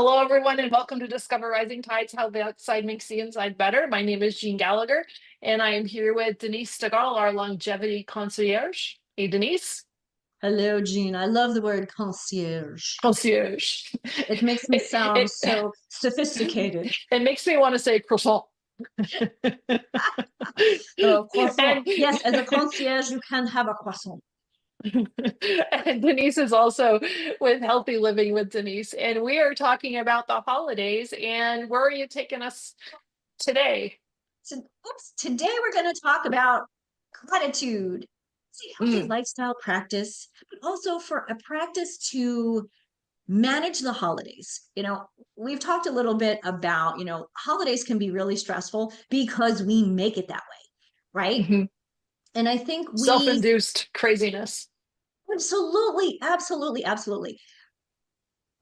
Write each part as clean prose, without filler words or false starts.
Hello, everyone, and welcome to Discover Rising Tides, How the Outside Makes the Inside Better. My name is Jean Gallagher, and I am here with Denise Stegall, our longevity concierge. Hey, Denise. Hello, Jean. I love the word concierge. Concierge. It makes me sound It, so it, sophisticated. it makes me want to say croissant. Croissant. and, Yes, as a concierge, you can have a croissant. and Denise is also with Healthy Living with Denise, and we are talking about the holidays. And where are you taking us today? Today we're going to talk about gratitude. It's a healthy Mm, lifestyle practice, but also for a practice to manage the holidays. We've talked a little bit about, holidays can be really stressful because we make it that way, right? mhm. And I think we Self-induced craziness. absolutely, absolutely, absolutely.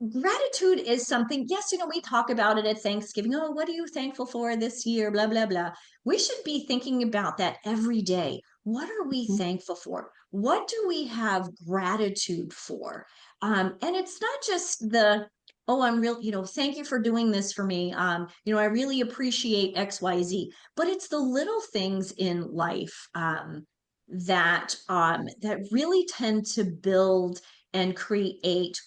Gratitude is something, yes, we talk about it at Thanksgiving. Oh, what are you thankful for this year? Blah, blah, blah. We should be thinking about that every day. What are we thankful for? What do we have gratitude for? And it's not just oh, I'm real, thank you for doing this for me. I really appreciate XYZ, but it's the little things in life that really tend to build and create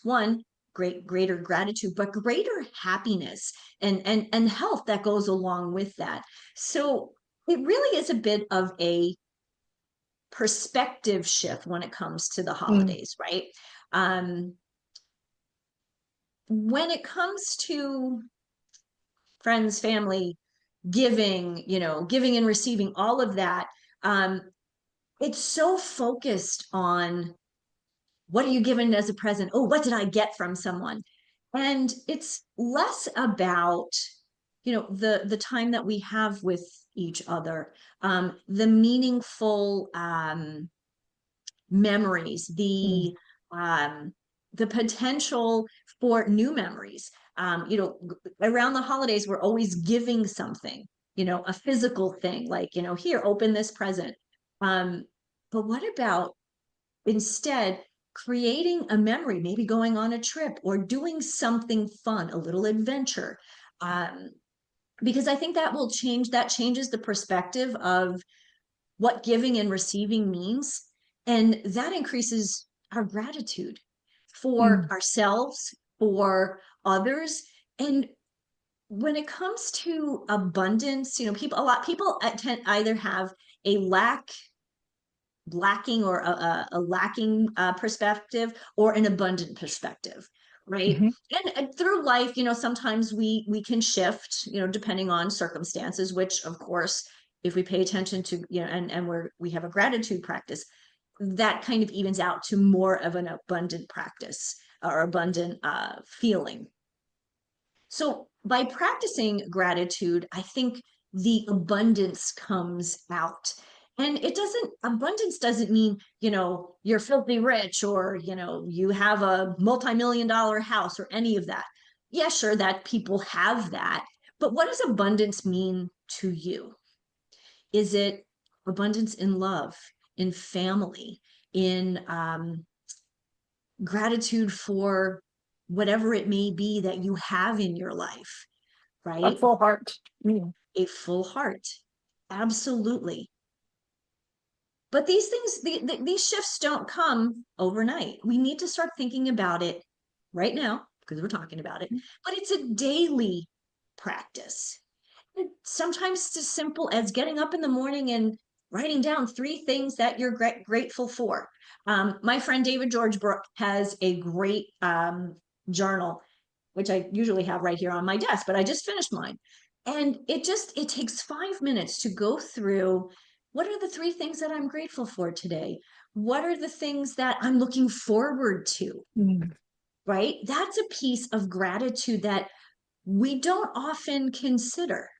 greater gratitude, but greater happiness and health that goes along with that. So it really is a bit of a perspective shift when it comes to the Mm, holidays, right? um when it comes to friends, family, giving and receiving, all of that, um it's so focused on what are you given as a present? Oh, what did I get from someone? And it's less about the time that we have with each other, the meaningful memories, mm, the potential for new memories. Around the holidays we're always giving something, a physical thing, like, here, open this present. um but what about instead creating a memory, maybe going on a trip or doing something fun, a little adventure? um, because I think that changes the perspective of what giving and receiving means, and that increases our gratitude for mm. ourselves, for others. And when it comes to abundance, people either have a lacking or a lacking perspective, or an abundant perspective, right? Mhm. And through life, sometimes we can shift, depending on circumstances, which of course, if we pay attention to, and we have a gratitude practice, that kind of evens out to more of an abundant practice or abundant feeling. So by practicing gratitude, I think the abundance comes out. And abundance doesn't mean, you're filthy rich, or, you have a multi-million-dollar house, or any of that. Yeah, sure, that people have that. But what does abundance mean to you? Is it abundance in love, in family, in gratitude for whatever it may be that you have in your life, A right? full heart. Mm. A full heart. Absolutely. But these things, these shifts don't come overnight. We need to start thinking about it right now because we're talking about it, but it's a daily practice. Sometimes it's as simple as getting up in the morning and writing down three things that you're grateful for. My friend David George Brooke has a great journal, which I usually have right here on my desk, but I just finished mine. And it takes 5 minutes to go through, what are the three things that I'm grateful for today? What are the things that I'm looking forward to? Mm. Right? That's a piece of gratitude that we don't often consider.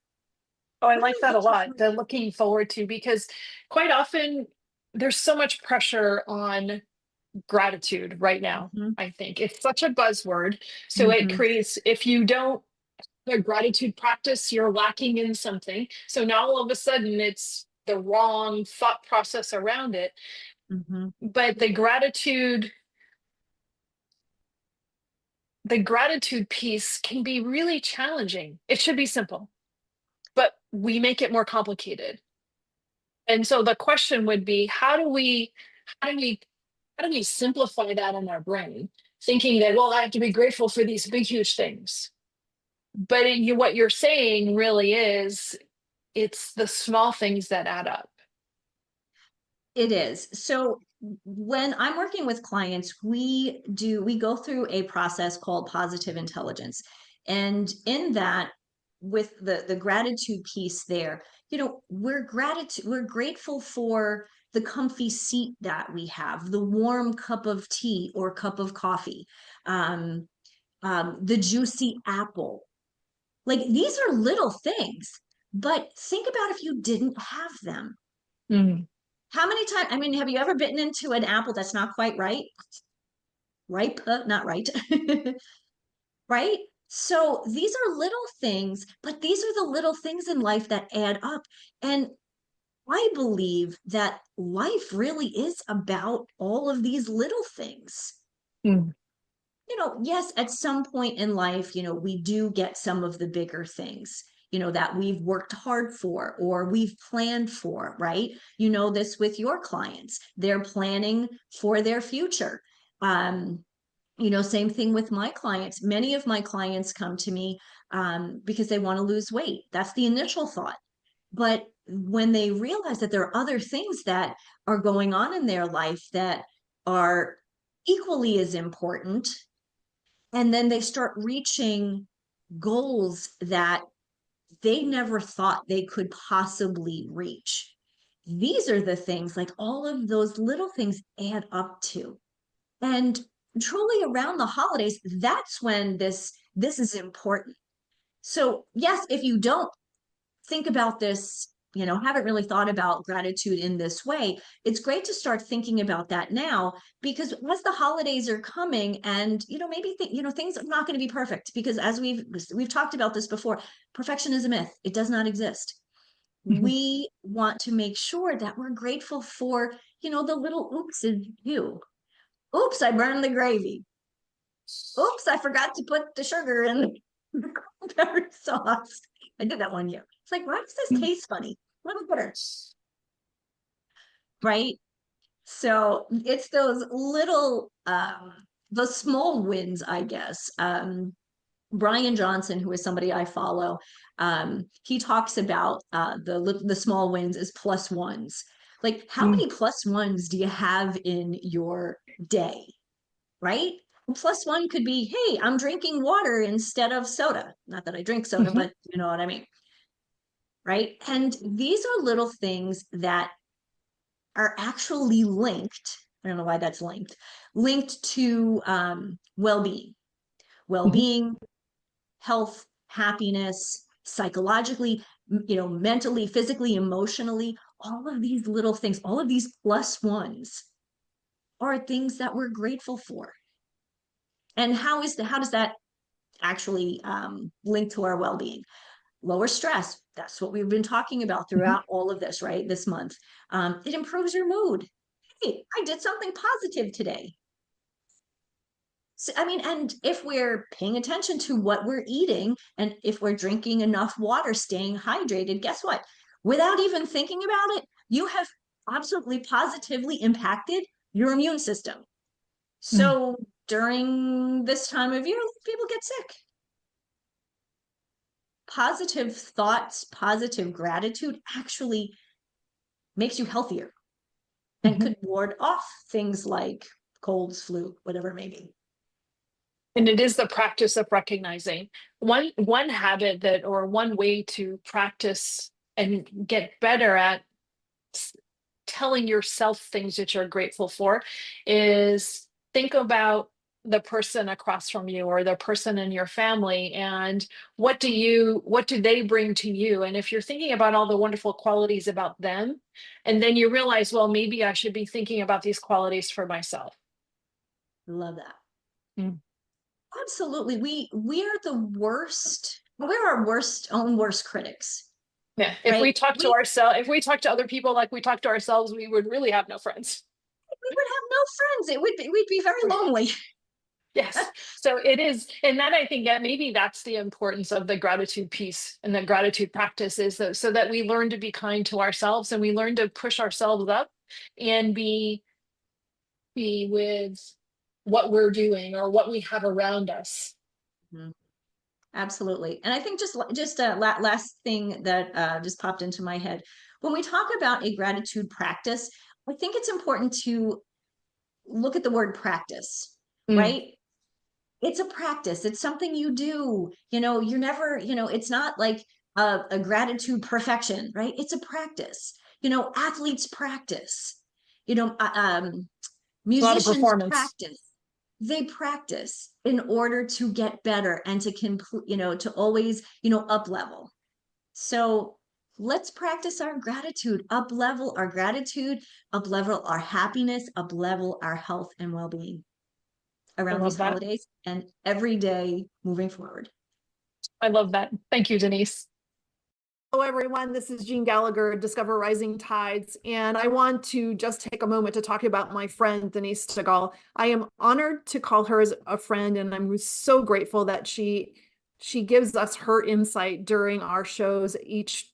Oh, I What are like you that a looking lot. for? The looking forward to, because quite often there's so much pressure on gratitude right now. Mhm, I think it's such a buzzword. So it mhm. creates, if you don't have a gratitude practice, you're lacking in something. So now all of a sudden it's the wrong thought process around it. Mhm. But the gratitude the gratitude piece can be really challenging. It should be simple, but we make it more complicated. And so the question would be, how do we, how do we simplify that in our brain? Thinking that, well, I have to be grateful for these big, huge things. But what you're saying really is it's the small things that add up. It is. So when I'm working with clients, we go through a process called positive intelligence. And in that, with the gratitude piece there, we're grateful for the comfy seat that we have, the warm cup of tea or cup of coffee, um, the juicy apple. Like these are little things, but think about if you didn't have them. Mm. How many times, I mean, have you ever bitten into an apple that's not quite right? Ripe, not right. Right? So these are little things, but these are the little things in life that add up. And I believe that life really is about all of these little things. Mm. Yes, at some point in life, we do get some of the bigger things, that we've worked hard for or we've planned for, right? You know this with your clients. They're planning for their future. Same thing with my clients. Many of my clients come to me because they want to lose weight. That's the initial thought. But when they realize that there are other things that are going on in their life that are equally as important, and then they start reaching goals that they never thought they could possibly reach. These are the things, like all of those little things add up to. And truly around the holidays, that's when this is important. So yes, if you don't think about this, haven't really thought about gratitude in this way, it's great to start thinking about that now, because as the holidays are coming and, maybe, things are not going to be perfect, because as we've talked about this before, perfection is a myth. It does not exist. Mhm. We want to make sure that we're grateful for, the little oopses too. Oops, I burned the gravy. Oops, I forgot to put the sugar in the cranberry sauce. I did that one year. It's like, why does this taste funny? Little bitter, right? So it's those little, those small wins, I guess. Brian Johnson, who is somebody I follow, he talks about the small wins as plus ones. Like, how Mm. many plus ones do you have in your day? Right? Plus one could be, hey, I'm drinking water instead of soda. Not that I drink soda, Mhm. but you know what I mean. Right? And these are little things that are actually linked. I don't know why that's linked to well-being, Mhm. well-being, health, happiness, psychologically, mentally, physically, emotionally. All of these little things, all of these plus ones are things that we're grateful for. And how does that actually link to our well-being? Lower stress. That's what we've been talking about Mhm. throughout all of this, right? This month. It improves your mood. Hey, I did something positive today. So, I mean, and if we're paying attention to what we're eating and if we're drinking enough water, staying hydrated, guess what? Without even thinking about it, you have absolutely positively impacted your immune system. Mm. So during this time of year, people get sick. Positive thoughts, positive gratitude actually makes you healthier and Mhm. could ward off things like colds, flu, whatever it may be. And it is the practice of recognizing one habit that, or one way to practice and get better at s- telling yourself things that you're grateful for is think about the person across from you or the person in your family, and what do they bring to you? And if you're thinking about all the wonderful qualities about them, and then you realize, well, maybe I should be thinking about these qualities for myself. Love that. Mm. Absolutely. We're the worst. We're our worst critics, Yeah, if right? we talk to ourselves, if we talk to other people like we talk to ourselves, we would really have no friends. We would have no friends. We'd be very lonely. Yes. So it is. And then I think that maybe that's the importance of the gratitude piece and the gratitude practice is that, so that we learn to be kind to ourselves and we learn to push ourselves up and be with what we're doing or what we have around us. Mhm. Absolutely. And I think just a last thing that just popped into my head. When we talk about a gratitude practice, I think it's important to look at the word practice, Mm, right? It's a practice. It's something you do. You're never, it's not like a gratitude perfection, right? It's a practice. Athletes practice. You know, uh, um, a lot of Musicians performance. practice. They practice in order to get better and to complete, to always, up level. So let's practice our gratitude, up level our gratitude, up level our happiness, up level our health and well-being I around these love that. holidays and every day moving forward. I love that. Thank you, Denise. Hello, everyone. This is Jean Gallagher, Discover Rising Tides, and I want to just take a moment to talk about my friend, Denise Stegall. I am honored to call her as a friend, and I'm so grateful that she gives us her insight during our shows, each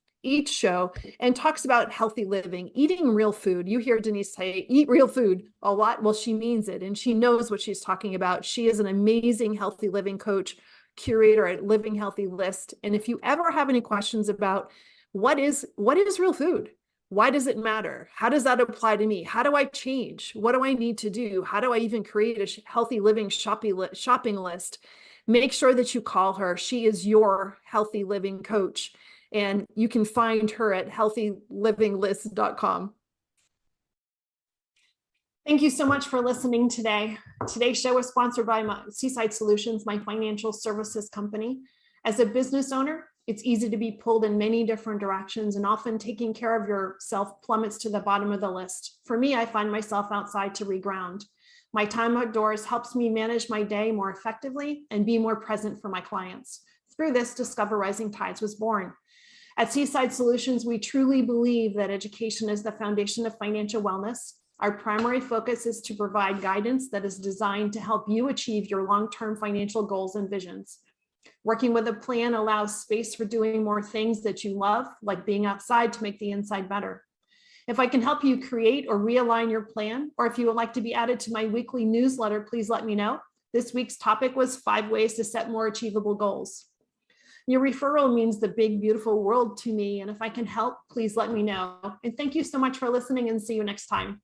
show, and talks about healthy living, eating real food. You hear Denise say, eat real food a lot. Well, she means it, and she knows what she's talking about. She is an amazing healthy living coach, curator at Living Healthy List. And if you ever have any questions about what is real food, why does it matter, how does that apply to me, how do I change, what do I need to do, how do I even create a healthy living shopping list, make sure that you call her. She is your healthy living coach, and you can find her at healthylivinglist.com. Thank you so much for listening today. Today's show is sponsored by Seaside Solutions, my financial services company. As a business owner, it's easy to be pulled in many different directions, and often taking care of yourself plummets to the bottom of the list. For me, I find myself outside to reground. My time outdoors helps me manage my day more effectively and be more present for my clients. Through this, Discover Rising Tides was born. At Seaside Solutions, we truly believe that education is the foundation of financial wellness. Our primary focus is to provide guidance that is designed to help you achieve your long-term financial goals and visions. Working with a plan allows space for doing more things that you love, like being outside to make the inside better. If I can help you create or realign your plan, or if you would like to be added to my weekly newsletter, please let me know. This week's topic was 5 ways to set more achievable goals. Your referral means the big, beautiful world to me, and if I can help, please let me know. And thank you so much for listening, and see you next time.